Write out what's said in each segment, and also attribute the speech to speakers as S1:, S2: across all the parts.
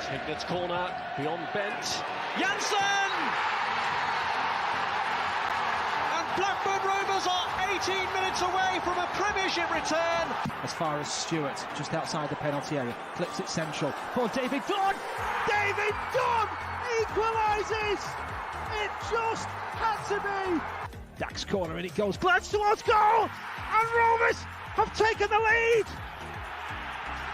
S1: Hignet's corner, beyond Bent. Janssen! And Blackburn Rovers are 18 minutes away from a Premiership return.
S2: As far as Stewart, just outside the penalty area, clips it central for David Dunn. David Dunn equalises! It just had to be! Dax corner and it goes, glance towards goal! And Rovers have taken the lead!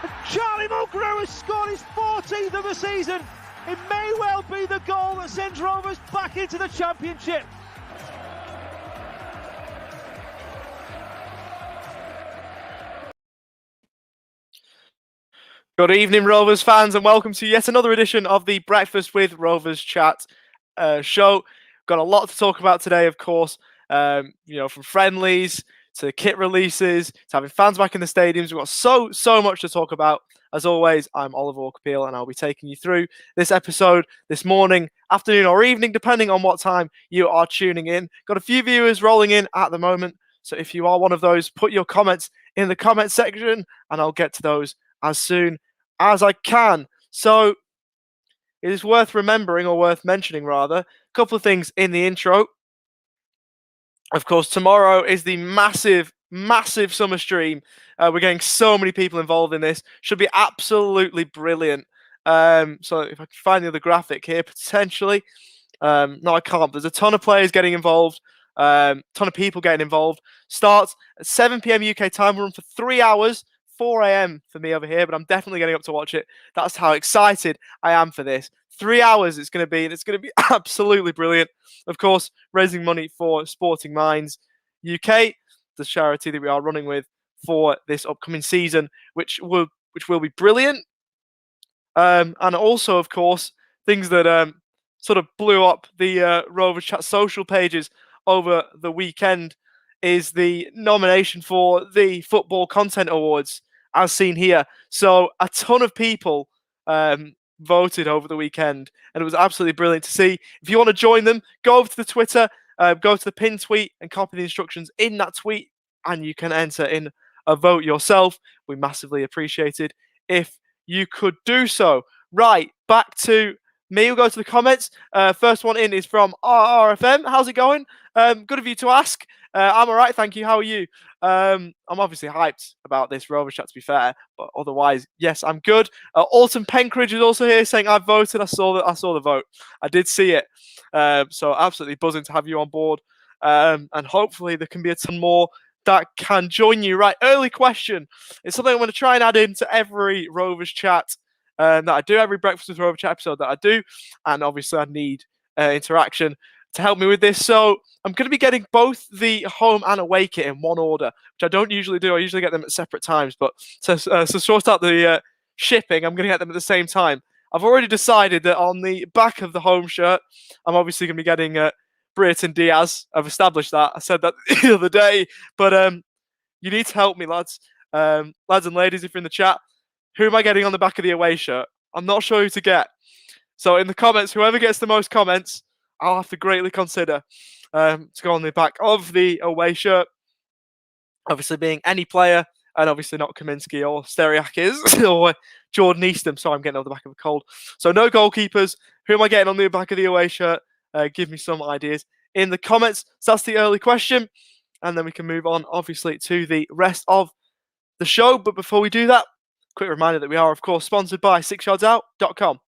S2: And Charlie Mulgrew has scored his 14th of the season. It may well be the goal that sends Rovers back into the Championship.
S3: Good evening, Rovers fans, and welcome to yet another edition of the Breakfast with Rovers Chat show. Got a lot to talk about today, of course. From friendlies to kit releases to having fans back in the stadiums. We've got so much to talk about. As always, I'm Oliver Walker-Peel, and I'll be taking you through this episode this morning, afternoon, or evening, depending on what time you are tuning in. Got a few viewers rolling in at the moment, so if you are one of those, put your comments in the comment section, and I'll get to those as soon as I can. So it is worth remembering, or worth mentioning rather, a couple of things in the intro. Of course, tomorrow is the massive summer stream. We're getting so many people involved in this. Should be absolutely brilliant. So if I can find the other graphic here, potentially. No, I can't. There's a ton of players getting involved. Ton of people getting involved. Starts at 7 p.m. UK time. We'll run for 3 hours. 4 a.m. for me over here, but I'm definitely getting up to watch it. That's how excited I am for this. 3 hours it's going to be, and it's going to be absolutely brilliant. Of course, raising money for Sporting Minds UK, the charity that we are running with for this upcoming season, which will be brilliant. And also, of course, things that sort of blew up the Rovers Chat social pages over the weekend is the nomination for the Football Content Awards, as seen here. So a ton of people voted over the weekend, and it was absolutely brilliant to see. If you want to join them, go over to the Twitter, go to the pinned tweet and copy the instructions in that tweet, and you can enter in a vote yourself. We massively appreciate it if you could do so. Right, back to me. We'll go to the comments. First one in is from RRFM. How's it going? Good of you to ask. I'm all right, thank you. How are you? I'm obviously hyped about this Rovers Chat, to be fair, but otherwise, yes, I'm good. Alton Penkridge is also here saying I voted. I saw the vote. I did see it. So absolutely buzzing to have you on board. And hopefully there can be a ton more that can join you. Right, early question. It's something I'm going to try and add into every Rovers Chat that I do, every Breakfast with Rovers Chat episode that I do, and obviously I need interaction to help me with this. So I'm going to be getting both the home and away kit in one order, which I don't usually do. I usually get them at separate times, but to sort out the shipping, I'm going to get them at the same time. I've already decided that on the back of the home shirt, I'm obviously going to be getting Brereton Diaz. I've established that. I said that the other day, but you need to help me, lads. Lads and ladies, if you're in the chat, who am I getting on the back of the away shirt? I'm not sure who to get. So in the comments, whoever gets the most comments, I'll have to greatly consider to go on the back of the away shirt. Obviously being any player, and obviously not Kaminsky or Steriakis or Jordan Eastham. So I'm getting on the back of a cold. So no goalkeepers. Who am I getting on the back of the away shirt? Give me some ideas in the comments. So that's the early question. And then we can move on, obviously, to the rest of the show. But before we do that, quick reminder that we are, of course, sponsored by 6yardsout.com.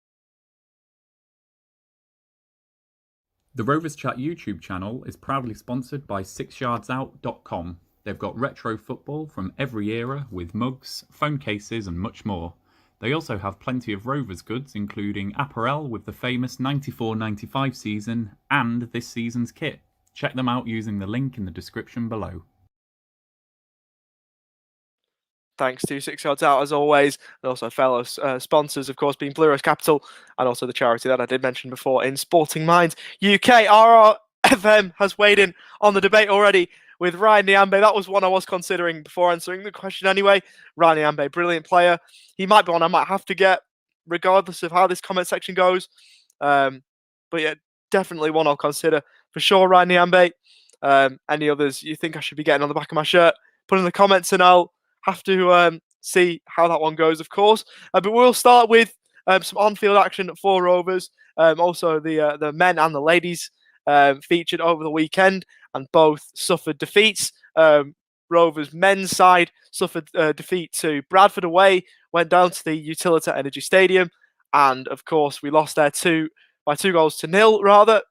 S4: The Rovers Chat YouTube channel is proudly sponsored by 6yardsout.com. They've got retro football from every era with mugs, phone cases and much more. They also have plenty of Rovers goods, including apparel with the famous 94-95 season and this season's kit. Check them out using the link in the description below.
S3: Thanks to 6 Yards Out, as always, and also fellow sponsors, of course, being Blue Rose Capital, and also the charity that I did mention before in Sporting Minds UK. RRFM has weighed in on the debate already with Ryan Niambe. That was one I was considering before answering the question anyway. Ryan Niambe, brilliant player. He might be one I might have to get, regardless of how this comment section goes. But yeah, definitely one I'll consider for sure, Ryan Niambe. Any others you think I should be getting on the back of my shirt, put in the comments and I'll have to see how that one goes, of course. But we'll start with some on-field action for Rovers. Also, the men and the ladies featured over the weekend, and both suffered defeats. Rovers men's side suffered defeat to Bradford away, went down to the Utilita Energy Stadium, and of course we lost there by 2-0 rather.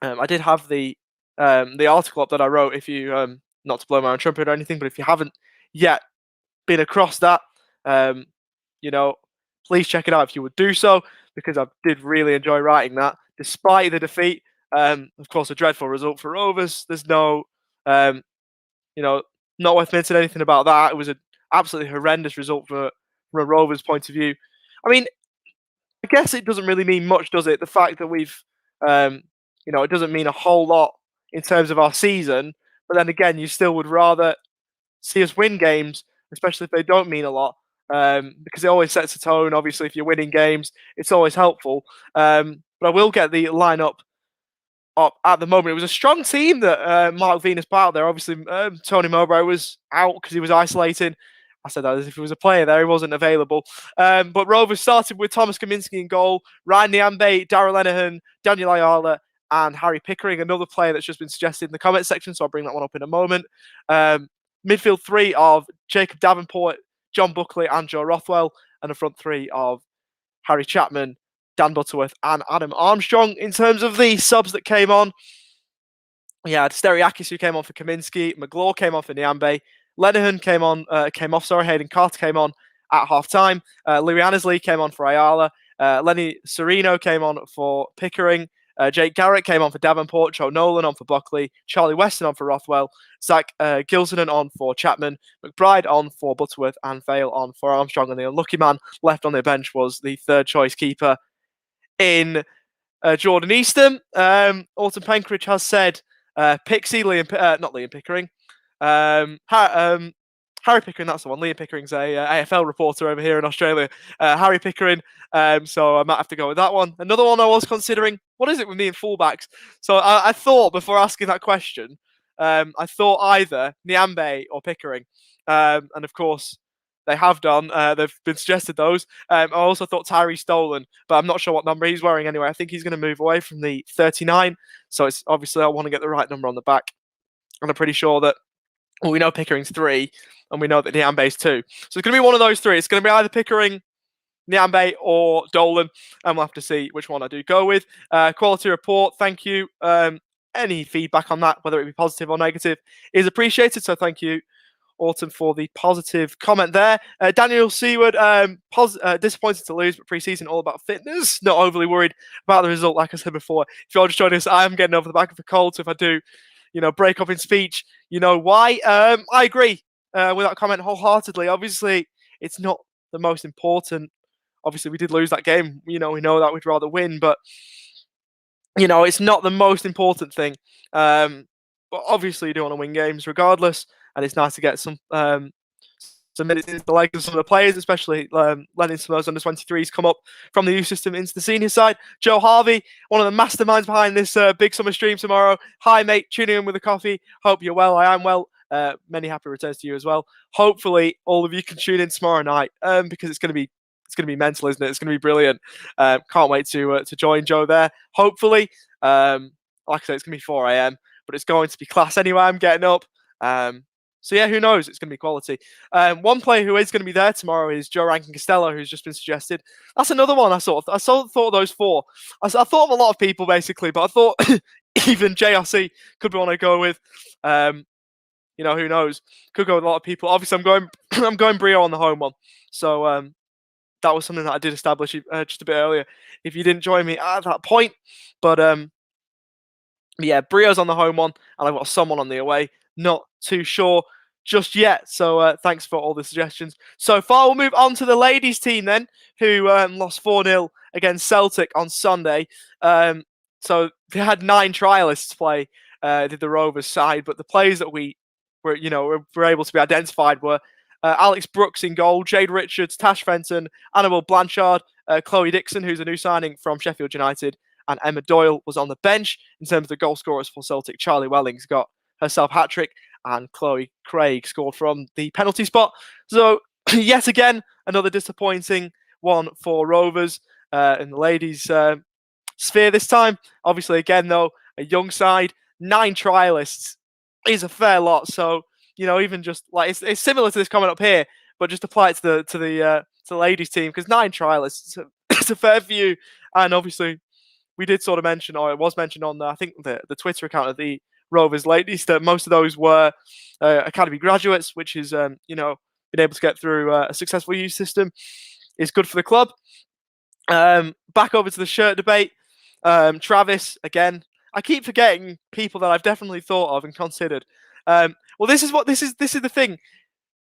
S3: I did have the article up that I wrote. If you not to blow my own trumpet or anything, but if you haven't yet been across that, please check it out if you would do so, because I did really enjoy writing that, despite the defeat. Of course, a dreadful result for Rovers. There's no, not worth mentioning anything about that. It was an absolutely horrendous result from a Rovers point of view. I mean, I guess it doesn't really mean much, does it? The fact that we've, it doesn't mean a whole lot in terms of our season. But then again, you still would rather see us win games, especially if they don't mean a lot, because it always sets a tone. Obviously, if you're winning games, it's always helpful. But I will get the lineup up at the moment. It was a strong team that Mark Venus put out there. Obviously, Tony Mowbray was out because he was isolating. I said that as if he was a player there. He wasn't available. But Rovers started with Thomas Kaminski in goal, Ryan Niambe, Darrell Lenihan, Daniel Ayala, and Harry Pickering, another player that's just been suggested in the comment section, so I'll bring that one up in a moment. Midfield three of Jacob Davenport, John Buckley, and Joe Rothwell, and a front three of Harry Chapman, Dan Butterworth, and Adam Armstrong. In terms of the subs that came on, we had Steriakis, who came on for Kaminski, McGlaw came on for Niambe, Lenihan came off, Hayden Carter came on at half-time, Louis Annesley came on for Ayala, Lenny Serino came on for Pickering, Jake Garrett came on for Davenport, Joe Nolan on for Buckley, Charlie Weston on for Rothwell, Zach Gilsonen on for Chapman, McBride on for Butterworth, and Vale on for Armstrong. And the unlucky man left on the bench was the third choice keeper in Jordan Easton. Alton Penkridge has said not Liam Pickering. Harry Pickering, that's the one. Liam Pickering's a AFL reporter over here in Australia. Harry Pickering, so I might have to go with that one. Another one I was considering, what is it with me and fullbacks? So I thought, before asking that question, I thought either Niambe or Pickering. And of course, they have done. They've been suggested those. I also thought Tyree Stolen, but I'm not sure what number he's wearing anyway. I think he's going to move away from the 39. So it's obviously I want to get the right number on the back. And I'm pretty sure that we know Pickering's 3, and we know that Niambe's 2. So it's going to be one of those 3. It's going to be either Pickering, Niambe, or Dolan, and we'll have to see which one I do go with. Quality report, thank you. Any feedback on that, whether it be positive or negative, is appreciated. So thank you, Autumn, for the positive comment there. Daniel Seward, disappointed to lose, but pre-season all about fitness. Not overly worried about the result, like I said before. If you're just joining us, I am getting over the back of a cold, so if I do break up in speech, you know why. I agree with that comment wholeheartedly. Obviously, it's not the most important. Obviously, we did lose that game. We know that we'd rather win, but it's not the most important thing. But obviously, you do want to win games regardless, and it's nice to get some minutes into the legs of some of the players, especially letting some of those under-23s come up from the youth system into the senior side. Joe Harvey, one of the masterminds behind this big summer stream tomorrow. Hi, mate. Tuning in with a coffee. Hope you're well. I am well. Many happy returns to you as well. Hopefully, all of you can tune in tomorrow night because it's going to be mental, isn't it? It's going to be brilliant. Can't wait to join Joe there. Hopefully, like I said, it's going to be 4 a.m., but it's going to be class anyway. I'm getting up. So yeah, who knows? It's going to be quality. One player who is going to be there tomorrow is Joe Rankin Costello, who's just been suggested. That's another one I thought of those 4. I thought of a lot of people basically, but I thought even JRC could be one I go with. Who knows? Could go with a lot of people. Obviously, I'm going Brio on the home one. So that was something that I did establish just a bit earlier. If you didn't join me at that point, but yeah, Brio's on the home one, and I've got someone on the away. Not too sure just yet. So thanks for all the suggestions so far. We'll move on to the ladies team then, who lost 4-0 against Celtic on Sunday. So they had 9 trialists play, did the Rovers side, but the players that we were able to be identified were Alex Brooks in goal, Jade Richards, Tash Fenton, Annabelle Blanchard, Chloe Dixon, who's a new signing from Sheffield United, and Emma Doyle was on the bench. In terms of the goal scorers for Celtic, Charlie Wellings got herself hat-trick, and Chloe Craig scored from the penalty spot. So, yet again, another disappointing one for Rovers in the ladies' sphere this time. Obviously, again, though, a young side, 9 trialists is a fair lot. So, even just like it's similar to this comment up here, but just apply it to the ladies' team, because 9 trialists, it's a fair few. And obviously, we did sort of mention, or it was mentioned on I think the Twitter account of the Rovers ladies, that most of those were academy graduates, which is been able to get through a successful youth system is good for the club. Back over to the shirt debate. Travis, again, I keep forgetting people that I've definitely thought of and considered. Well, this is the thing.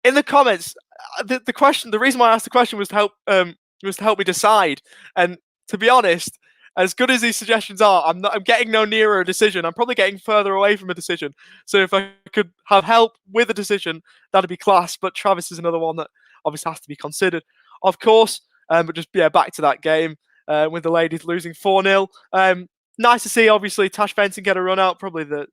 S3: In the comments, the question, the reason why I asked the question was to help me decide. And to be honest, as good as these suggestions are, I'm getting no nearer a decision. I'm probably getting further away from a decision. So if I could have help with a decision, that'd be class. But Travis is another one that obviously has to be considered, of course. But just back to that game with the ladies losing 4-0. Nice to see, obviously, Tash Fenton get a run out, probably the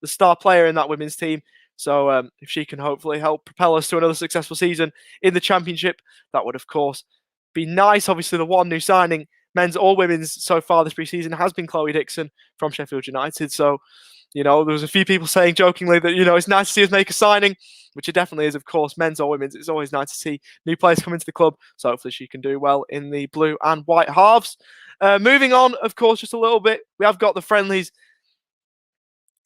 S3: star player in that women's team. So if she can hopefully help propel us to another successful season in the Championship, that would, of course, be nice. Obviously, the one new signing, men's or women's, so far this pre-season has been Chloe Dixon from Sheffield United. So, there was a few people saying jokingly that, it's nice to see us make a signing, which it definitely is, of course, men's or women's. It's always nice to see new players come into the club. So hopefully she can do well in the blue and white halves. Moving on, of course, just a little bit, we have got the friendlies.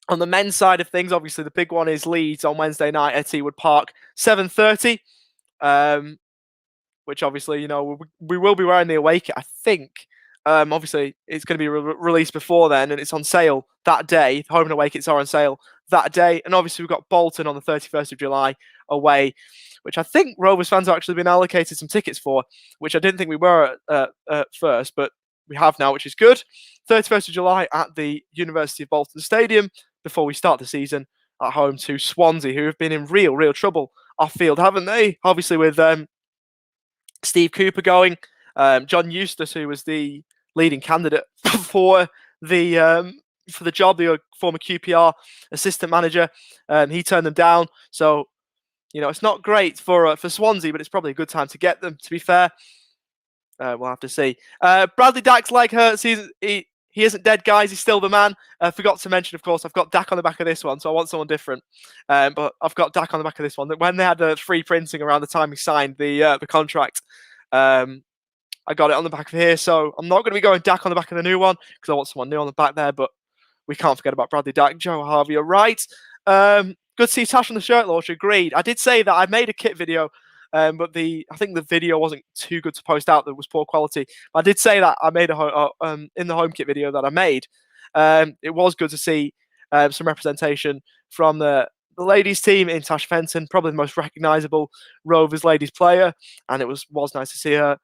S3: On the men's side of things, obviously the big one is Leeds on Wednesday night at Ewood Park, 7:30. Which obviously, we will be wearing the away kit, I think. Obviously, it's going to be released before then, and it's on sale that day. Home and away kits are on sale that day. And obviously, we've got Bolton on the 31st of July away, which I think Rovers fans have actually been allocated some tickets for, which I didn't think we were at first, but we have now, which is good. 31st of July at the University of Bolton Stadium before we start the season at home to Swansea, who have been in real trouble off field, haven't they? Obviously, with Steve Cooper going, John Eustace, who was the leading candidate for the job, the former QPR assistant manager, he turned them down. So, it's not great for Swansea, but it's probably a good time to get them, to be fair. We'll have to see. Bradley Dack's leg hurts. He isn't dead, guys. He's still the man. Forgot to mention, of course, I've got Dak on the back of this one, so I want someone different. But I've got Dak on the back of this one. When they had the free printing around the time he signed the contract, I got it on the back of here. So I'm not going to be going Dak on the back of the new one because I want someone new on the back there. But we can't forget about Bradley Dack. Joe Harvey, you're right. Good to see Tash on the shirt launch. Agreed. I did say that I made a kit video. But I think the video wasn't too good to post out. There was poor quality. I did say that I made in the home kit video that I made. It was good to see some representation from the ladies team in Tash Fenton, probably the most recognisable Rovers ladies player, and it was nice to see her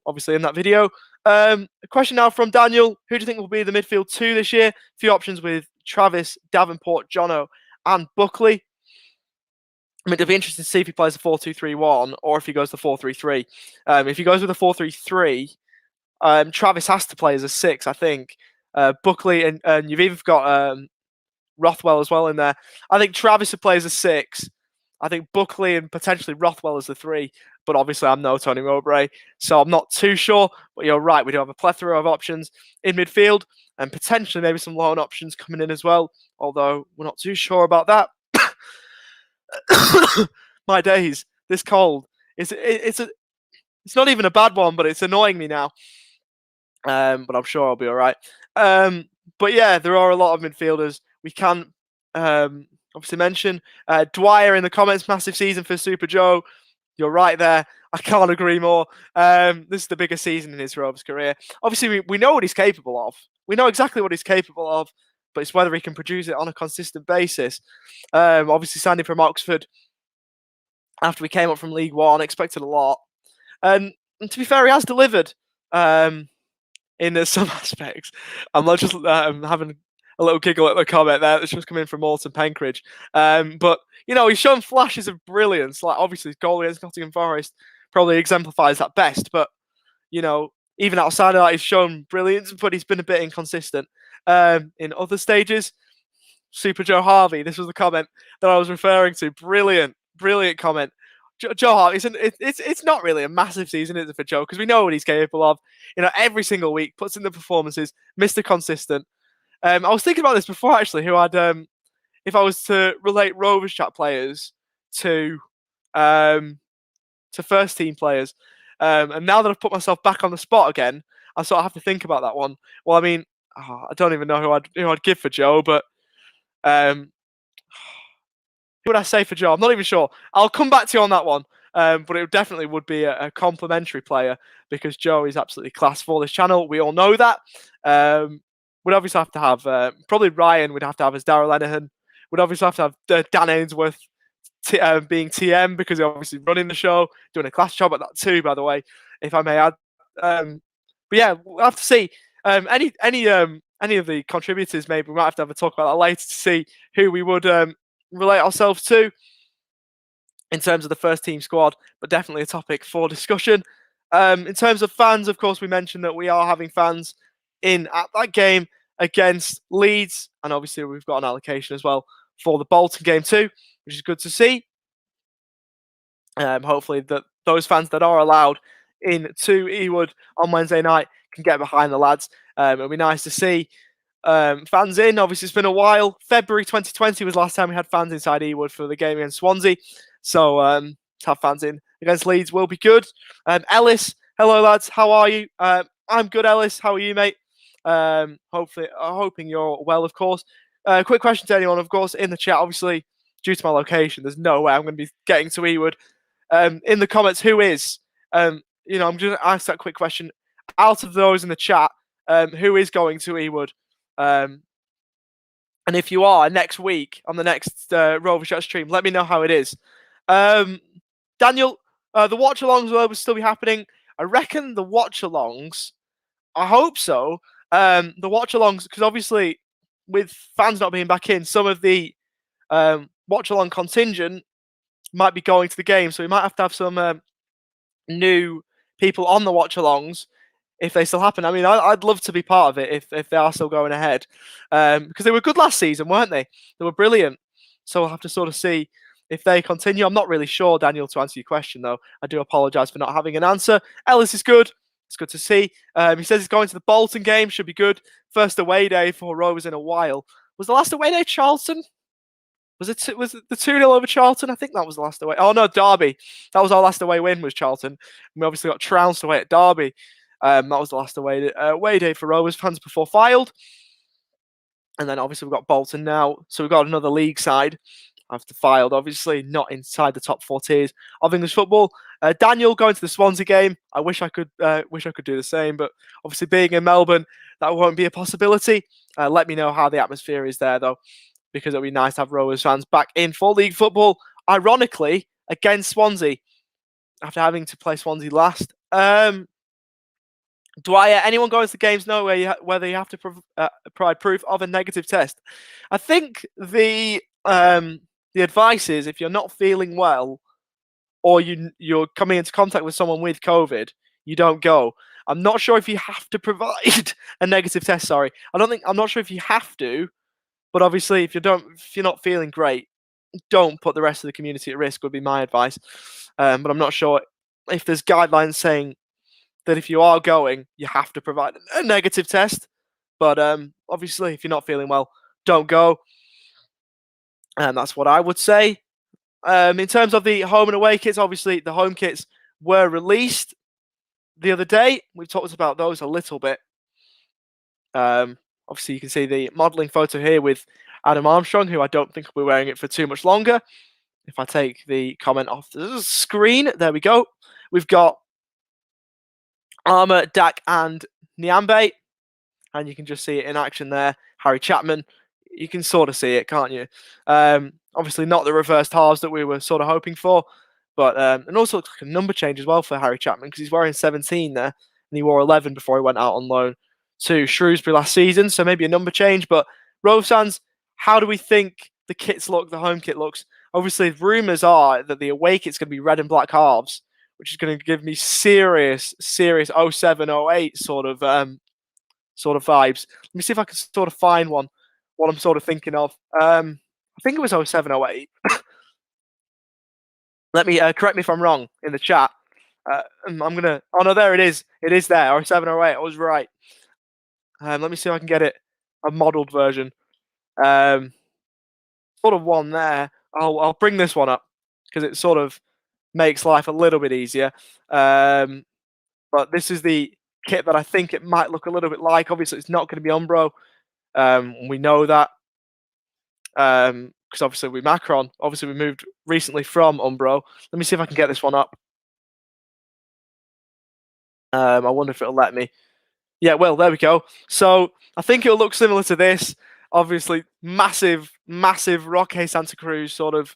S3: obviously in that video. A question now from Daniel: who do you think will be the midfield 2 this year? A few options with Travis, Davenport, Jono, and Buckley. I mean, it'll be interesting to see if he plays the 4-2-3-1 or if he goes the 4-3-3. If he goes with the 4-3-3, Travis has to play as a 6, I think. Buckley and you've even got Rothwell as well in there. I think Travis would play as a 6. I think Buckley and potentially Rothwell as the 3. But obviously, I'm no Tony Mowbray, so I'm not too sure. But you're right, we do have a plethora of options in midfield and potentially maybe some loan options coming in as well, although we're not too sure about that. My days, this cold. It's not even a bad one, but it's annoying me now. But I'm sure I'll be all right. But yeah, there are a lot of midfielders. We can obviously mention Dwyer in the comments. Massive season for Super Joe. You're right there. I can't agree more. This is the biggest season in his Rovers career. Obviously, we know what he's capable of. We know exactly what he's capable of, but it's whether he can produce it on a consistent basis. Obviously, signing from Oxford after we came up from League One, expected a lot. And to be fair, he has delivered in some aspects. I'm not just having a little giggle at the comment there that's just coming from Morton Penkridge. But, he's shown flashes of brilliance. Like, obviously, his goal against Nottingham Forest probably exemplifies that best. But, even outside of that, he's shown brilliance, but he's been a bit inconsistent. In other stages, Super Joe Harvey, this was the comment that I was referring to. Brilliant comment. Joe Hart, it's not really a massive season, is it, for Joe? Because we know what he's capable of. Every single week, puts in the performances, Mr. Consistent. I was thinking about this before, actually, who I'd, if I was to relate Rovers Chat players to first team players. And now that I've put myself back on the spot again, I sort of have to think about that one. Well, I mean, I don't even know who I'd give for Joe, but who would I say for Joe? I'm not even sure. I'll come back to you on that one. But it definitely would be a complimentary player because Joe is absolutely class for this channel. We all know that. We'd obviously have to have probably Ryan. We'd have to have as Darrell Lenihan. We'd obviously have to have Dan Ainsworth being TM because he's obviously running the show, doing a class job at that too, by the way, if I may add. But yeah, we'll have to see. Any of the contributors, maybe we might have to have a talk about that later to see who we would relate ourselves to in terms of the first team squad, but definitely a topic for discussion. In terms of fans, of course, we mentioned that we are having fans in at that game against Leeds, and obviously we've got an allocation as well for the Bolton game too, which is good to see. Hopefully that those fans that are allowed in to Ewood on Wednesday night can get behind the lads. It'll be nice to see fans in. Obviously, it's been a while. February 2020 was the last time we had fans inside Ewood for the game against Swansea. So to have fans in against Leeds will be good. Ellis, hello lads, how are you? I'm good, Ellis. How are you, mate? Hoping you're well, of course. Quick question to anyone, of course, in the chat. Obviously, due to my location, there's no way I'm going to be getting to Ewood. In the comments, who is? I'm going to ask that quick question. Out of those in the chat, who is going to Ewood? And if you are next week on the next Rovers Chat stream, let me know how it is. Daniel, the watch-alongs will still be happening. I reckon the watch-alongs, I hope so. The watch-alongs, because obviously with fans not being back in, some of the watch-along contingent might be going to the game, so we might have to have some new people on the watch-alongs if they still happen. I mean, I'd love to be part of it if they are still going ahead, because they were good last season, weren't they? They were brilliant. So we'll have to sort of see if they continue. I'm not really sure, Daniel, to answer your question, though. I do apologise for not having an answer. Ellis is good. It's good to see. He says he's going to the Bolton game. Should be good. First away day for Rovers in a while. Was the last away day Charlton? Was it the 2-0 over Charlton? I think that was the last away. Oh, no, Derby. That was our last away win, was Charlton. We obviously got trounced away at Derby. That was the last away day for Rovers fans before filed. And then obviously we've got Bolton now. So we've got another league side after filed, obviously not inside the top 4 tiers of English football. Daniel going to the Swansea game. I wish I could do the same, but obviously being in Melbourne, that won't be a possibility. Let me know how the atmosphere is there, though, because it'll be nice to have Rovers fans back in for league football. Ironically, against Swansea, after having to play Swansea last. Dwyer, anyone going to the games know whether you have to provide proof of a negative test? I think the advice is if you're not feeling well or you're coming into contact with someone with COVID, you don't go. I'm not sure if you have to provide a negative test. Sorry, I'm not sure if you have to, but obviously if you're not feeling great, don't put the rest of the community at risk. Would be my advice. But I'm not sure if there's guidelines saying that if you are going, you have to provide a negative test. But obviously, if you're not feeling well, don't go. And that's what I would say. In terms of the home and away kits, obviously, the home kits were released the other day. We've talked about those a little bit. Obviously, you can see the modelling photo here with Adam Armstrong, who I don't think will be wearing it for too much longer. If I take the comment off the screen, there we go. We've got Armour, Dak, and Nyambe, and you can just see it in action there. Harry Chapman, you can sort of see it, can't you? Obviously not the reversed halves that we were sort of hoping for, but and also looks like a number change as well for Harry Chapman because he's wearing 17 there, and he wore 11 before he went out on loan to Shrewsbury last season, so maybe a number change. But Rovers fans, how do we think the kits look, the home kit looks? Obviously, rumours are that the away kit's going to be red and black halves, which is going to give me serious 07, 08 sort of vibes. Let me see if I can sort of find one. What I'm sort of thinking of. I think it was 07, 08. Let me correct me if I'm wrong in the chat. I'm gonna. Oh no, there it is. It is there. Or 708. I was right. Let me see if I can get it a modelled version. Sort of one there. I'll bring this one up because it sort of makes life a little bit easier. But this is the kit that I think it might look a little bit like. Obviously, it's not going to be Umbro. We know that. Because obviously with Macron, obviously we moved recently from Umbro. Let me see if I can get this one up. I wonder if it'll let me. Yeah, well, there we go. So I think it'll look similar to this. Obviously, massive Roque Santa Cruz sort of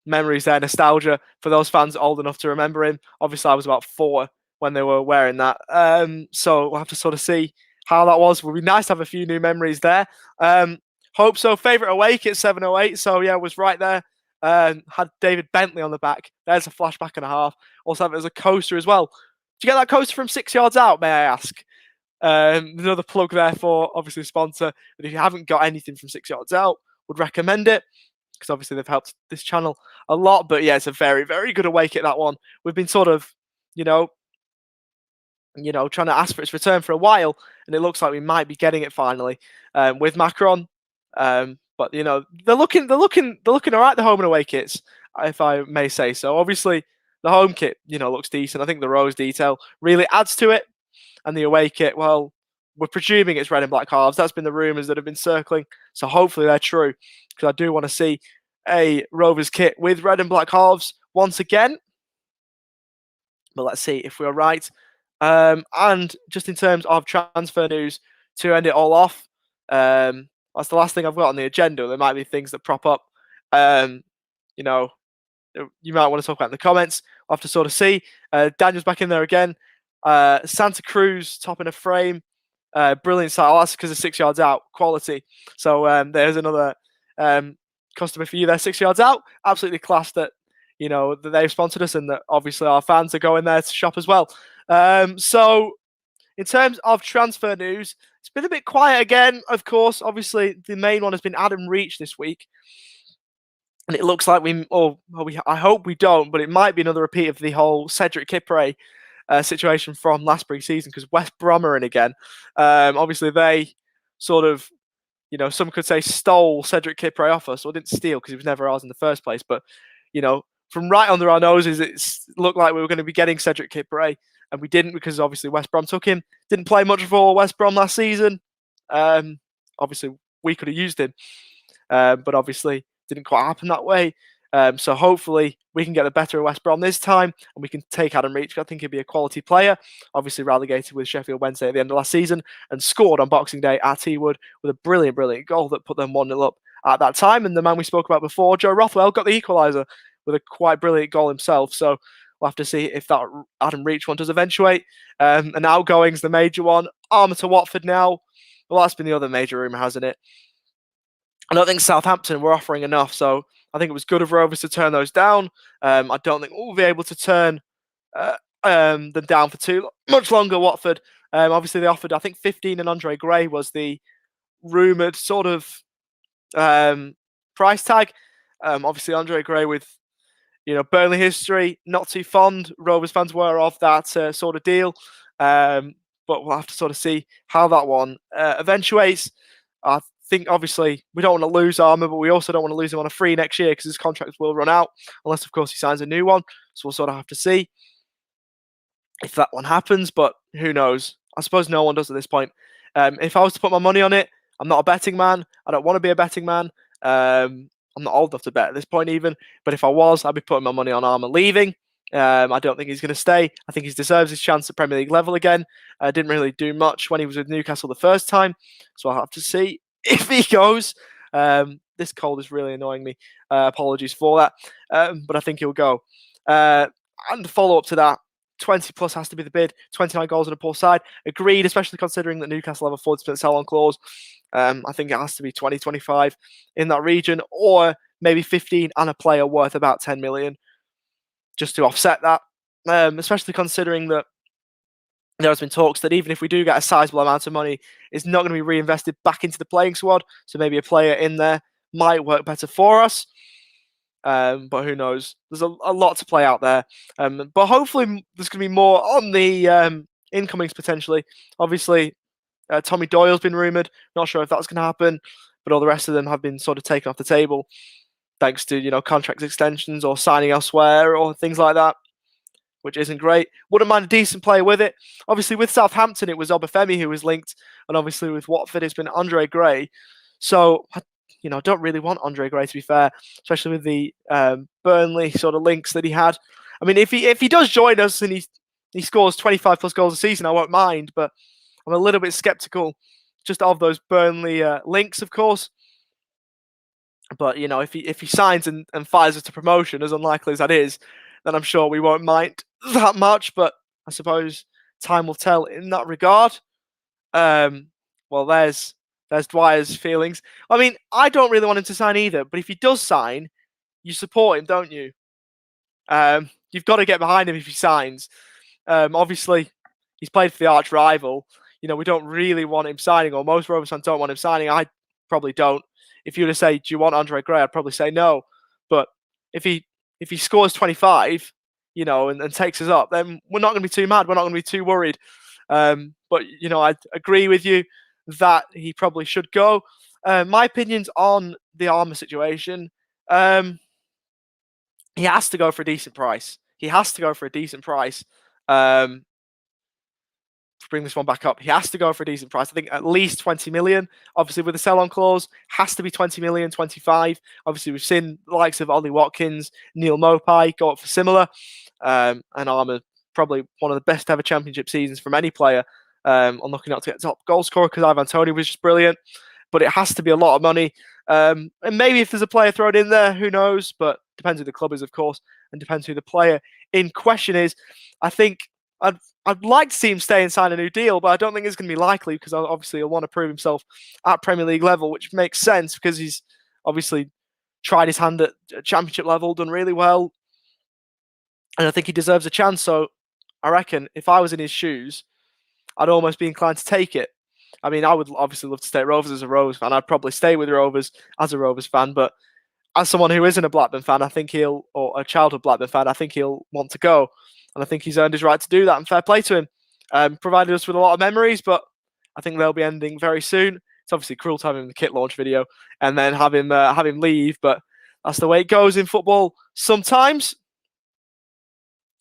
S3: memories there, nostalgia for those fans old enough to remember him. Obviously, I was about 4 when they were wearing that. So we'll have to sort of see how that was. It would be nice to have a few new memories there. Hope so. Favorite away kit 708. So yeah, was right there. Had David Bentley on the back. There's a flashback and a half. Also have it as a coaster as well. Did you get that coaster from 6 yards out, may I ask? Another plug there for obviously sponsor. But if you haven't got anything from 6 yards out, would recommend it because obviously they've helped this channel a lot. But yeah, it's a very, very good away kit, that one. We've been sort of, trying to ask for its return for a while, and it looks like we might be getting it finally with Macron. But they're looking all right, the home and away kits, if I may say so. Obviously, the home kit, looks decent. I think the rose detail really adds to it, and the away kit, well, we're presuming it's red and black halves. That's been the rumours that have been circling, so hopefully they're true, because I do want to see a Rovers kit with red and black halves once again. But let's see if we're right. And just in terms of transfer news, to end it all off, that's the last thing I've got on the agenda. There might be things that prop up, you might want to talk about in the comments. We'll have to sort of see. Daniel's back in there again. Santa Cruz top in a frame. Brilliant style. That's because of 6 yards out. Quality. So there's another customer for you there. 6 yards out. Absolutely class that, that they've sponsored us and that obviously our fans are going there to shop as well. So in terms of transfer news, it's been a bit quiet again, of course. Obviously, the main one has been Adam Reach this week. And it looks like I hope we don't, but it might be another repeat of the whole Cedric Kipre situation from last pre-season, because West Brom are in again. Obviously, they sort of, some could say stole Cedric Kipre off us, or didn't steal because he was never ours in the first place. But, from right under our noses, it looked like we were going to be getting Cedric Kipre, and we didn't, because obviously West Brom took him. Didn't play much for West Brom last season. Obviously, we could have used him, but obviously didn't quite happen that way. So hopefully we can get the better of West Brom this time, and we can take Adam Reach. I think he'd be a quality player. Obviously relegated with Sheffield Wednesday at the end of last season, and scored on Boxing Day at Ewood with a brilliant goal that put them 1-0 up at that time. And the man we spoke about before, Joe Rothwell, got the equaliser with a quite brilliant goal himself. So we'll have to see if that Adam Reach one does eventuate. And outgoing's the major one. Armour to Watford now. Well, that's been the other major rumour, hasn't it? I don't think Southampton were offering enough, so I think it was good of Rovers to turn those down. I don't think we'll be able to turn them down for too much longer, Watford. Obviously, they offered, I think, 15, and Andre Gray was the rumoured sort of price tag. Obviously, Andre Gray with, Burnley history, not too fond. Rovers fans were of that sort of deal. But we'll have to sort of see how that one eventuates. I think obviously we don't want to lose Armour, but we also don't want to lose him on a free next year, because his contract will run out, unless of course he signs a new one. So we'll sort of have to see if that one happens, but who knows? I suppose no one does at this point. If I was to put my money on it, I'm not a betting man. I don't want to be a betting man. I'm not old enough to bet at this point even, but if I was, I'd be putting my money on Armour leaving. I don't think he's going to stay. I think he deserves his chance at Premier League level again. Didn't really do much when he was with Newcastle the first time, so I'll have to see if he goes. This cold is really annoying me. Apologies for that. But I think he'll go. And the follow-up to that, 20 plus has to be the bid. 29 goals on a poor side. Agreed, especially considering that Newcastle have a 40% sell-on clause. I think it has to be 20, 25 in that region, or maybe 15 and a player worth about 10 million just to offset that. Especially considering that there has been talks that even if we do get a sizable amount of money, it's not going to be reinvested back into the playing squad. So maybe a player in there might work better for us. But who knows? There's a lot to play out there. But hopefully there's going to be more on the incomings potentially. Obviously, Tommy Doyle's been rumoured. Not sure if that's going to happen, but all the rest of them have been sort of taken off the table thanks to contract extensions or signing elsewhere or things like that, which isn't great. Wouldn't mind a decent player with it. Obviously, with Southampton, it was Obafemi who was linked, and obviously with Watford, it's been Andre Gray. So, don't really want Andre Gray, to be fair, especially with the Burnley sort of links that he had. I mean, if he does join us and he scores 25 plus goals a season, I won't mind, but I'm a little bit sceptical just of those Burnley links, of course. But if he signs and fires us to promotion, as unlikely as that is, then I'm sure we won't mind that much. But I suppose time will tell in that regard. Well, there's Dwyer's feelings. I mean, I don't really want him to sign either. But if he does sign, you support him, don't you? You've got to get behind him if he signs. Obviously, he's played for the arch rival. We don't really want him signing, or most Rovers fans don't want him signing. I probably don't. If you were to say, do you want Andre Gray? I'd probably say no. But if he scores 25, and takes us up, then we're not going to be too mad. We're not going to be too worried. But I agree with you that he probably should go. My opinions on the Armour situation, he has to go for a decent price. Bring this one back up. He has to go for a decent price. I think at least 20 million. Obviously, with the sell-on clause, has to be 20 million, 25. Obviously, we've seen the likes of Ollie Watkins, Neil Mopai go up for similar. And Armour, probably one of the best ever championship seasons from any player. I'm looking not to get top goal scorer because Ivan Toney was just brilliant. But it has to be a lot of money. And maybe if there's a player thrown in there, who knows? But depends who the club is, of course, and depends who the player in question is. I think I'd like to see him stay and sign a new deal, but I don't think it's going to be likely because obviously he'll want to prove himself at Premier League level, which makes sense because he's obviously tried his hand at Championship level, done really well, and I think he deserves a chance. So I reckon if I was in his shoes, I'd almost be inclined to take it. I mean, I would obviously love to stay at Rovers as a Rovers fan. I'd probably stay with Rovers as a Rovers fan, but as someone who isn't a Blackburn fan, or a childhood Blackburn fan, I think he'll want to go. And I think he's earned his right to do that, and fair play to him. Provided us with a lot of memories, but I think they'll be ending very soon. It's obviously cruel to have him in the kit launch video and then have him leave, but that's the way it goes in football sometimes.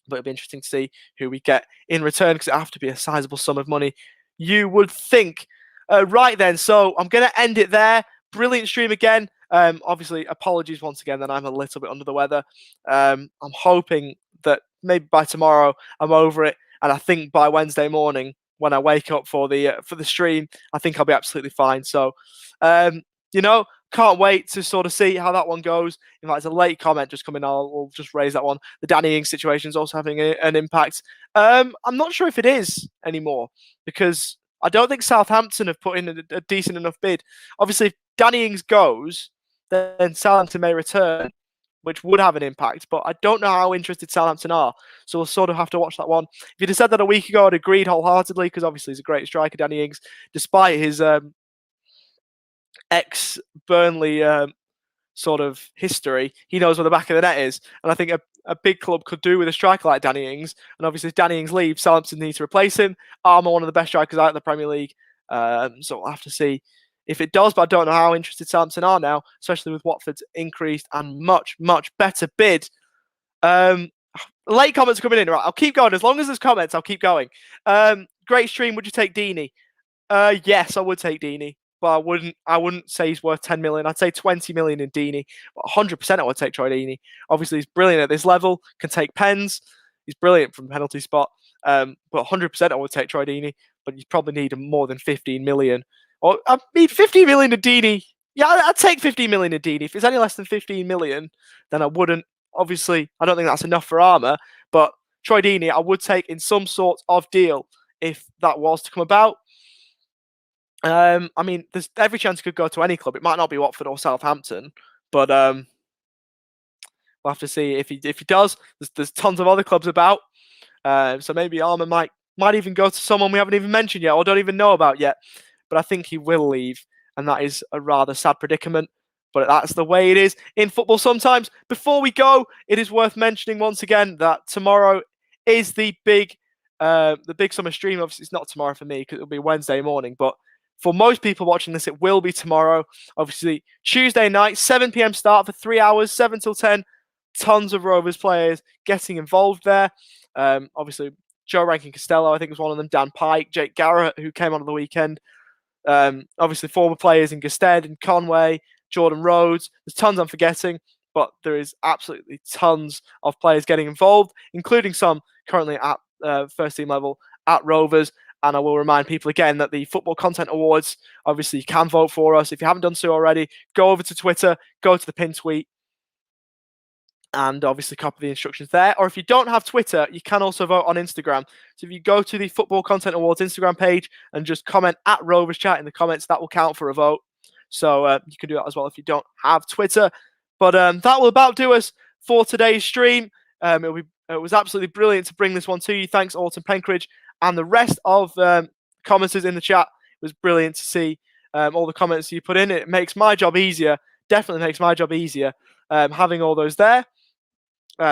S3: But it'll be interesting to see who we get in return because it have to be a sizable sum of money, you would think. Right then, so I'm going to end it there. Brilliant stream again. Obviously, apologies once again that I'm a little bit under the weather. I'm hoping that maybe by tomorrow I'm over it, and I think by Wednesday morning when I wake up for the stream, I think I'll be absolutely fine. So, can't wait to sort of see how that one goes. In fact, there's a late comment just coming. I'll just raise that one. The Danny Ings situation is also having an impact. I'm not sure if it is anymore because I don't think Southampton have put in a decent enough bid. Obviously, if Danny Ings goes, then Southampton may return, which would have an impact, but I don't know how interested Southampton are. So we'll sort of have to watch that one. If you'd have said that a week ago, I'd agreed wholeheartedly because obviously he's a great striker, Danny Ings, despite his ex-Burnley sort of history. He knows where the back of the net is, and I think a big club could do with a striker like Danny Ings. And obviously, if Danny Ings leaves, Southampton needs to replace him. Armour, one of the best strikers out of the Premier League. So we'll have to see if it does, but I don't know how interested Southampton are now, especially with Watford's increased and much, much better bid. Late comments coming in. Right, I'll keep going. As long as there's comments, I'll keep going. Great stream. Would you take Deeney? Yes, I would take Deeney, but I wouldn't say he's worth 10 million. I'd say 20 million in Deeney, but 100% I would take Troy Deeney. Obviously, he's brilliant at this level, can take pens. He's brilliant from penalty spot. But 100% I would take Troy Deeney, but you probably need more than 15 million. Or I need 15 million to Deeney. Yeah, I'd take 15 million to Deeney. If it's any less than 15 million, then I wouldn't. Obviously, I don't think that's enough for Armour, but Troy Deeney I would take in some sort of deal if that was to come about. I mean, there's every chance he could go to any club. It might not be Watford or Southampton, but we'll have to see if he does. There's tons of other clubs about, so maybe Armour might even go to someone we haven't even mentioned yet or don't even know about yet. But I think he will leave, and that is a rather sad predicament. but that's the way it is in football sometimes. Before we go, it is worth mentioning once again that tomorrow is the big summer stream. Obviously, it's not tomorrow for me because it'll be Wednesday morning, but for most people watching this, it will be tomorrow. Obviously, Tuesday night, 7 p.m. start for 3 hours, 7 till 10. Tons of Rovers players getting involved there. Obviously, Joe Rankin Costello, I think, was one of them. Dan Pike, Jake Garrett, who came on the weekend. Obviously, former players in Gusted and Conway, Jordan Rhodes. There's tons I'm forgetting, but there is absolutely tons of players getting involved, including some currently at first team level at Rovers. And I will remind people again that the Football Content Awards, obviously, you can vote for us. If you haven't done so already, go over to Twitter, go to the pin tweet, and obviously copy the instructions there. Or if you don't have Twitter, you can also vote on Instagram. So if you go to the Football Content Awards Instagram page and just comment at Rovers Chat in the comments, that will count for a vote. So you can do that as well if you don't have Twitter. But that will about do us for today's stream. It was absolutely brilliant to bring this one to you. Thanks, Alton Penkridge and the rest of commenters in the chat. It was brilliant to see all the comments you put in. It makes my job easier. Definitely makes my job easier having all those there.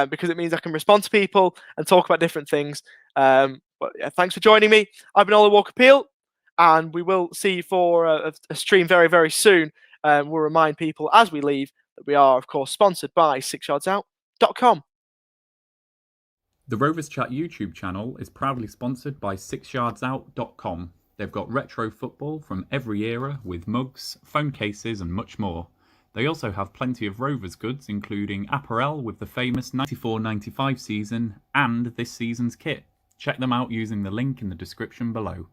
S3: Because it means I can respond to people and talk about different things. But yeah, thanks for joining me. I've been Ollie Walker-Peel, and we will see you for a stream very, very soon. We'll remind people as we leave that we are, of course, sponsored by 6yardsout.com.
S4: The Rovers Chat YouTube channel is proudly sponsored by 6yardsout.com. They've got retro football from every era with mugs, phone cases and much more. They also have plenty of Rovers goods, including apparel with the famous 94-95 season and this season's kit. Check them out using the link in the description below.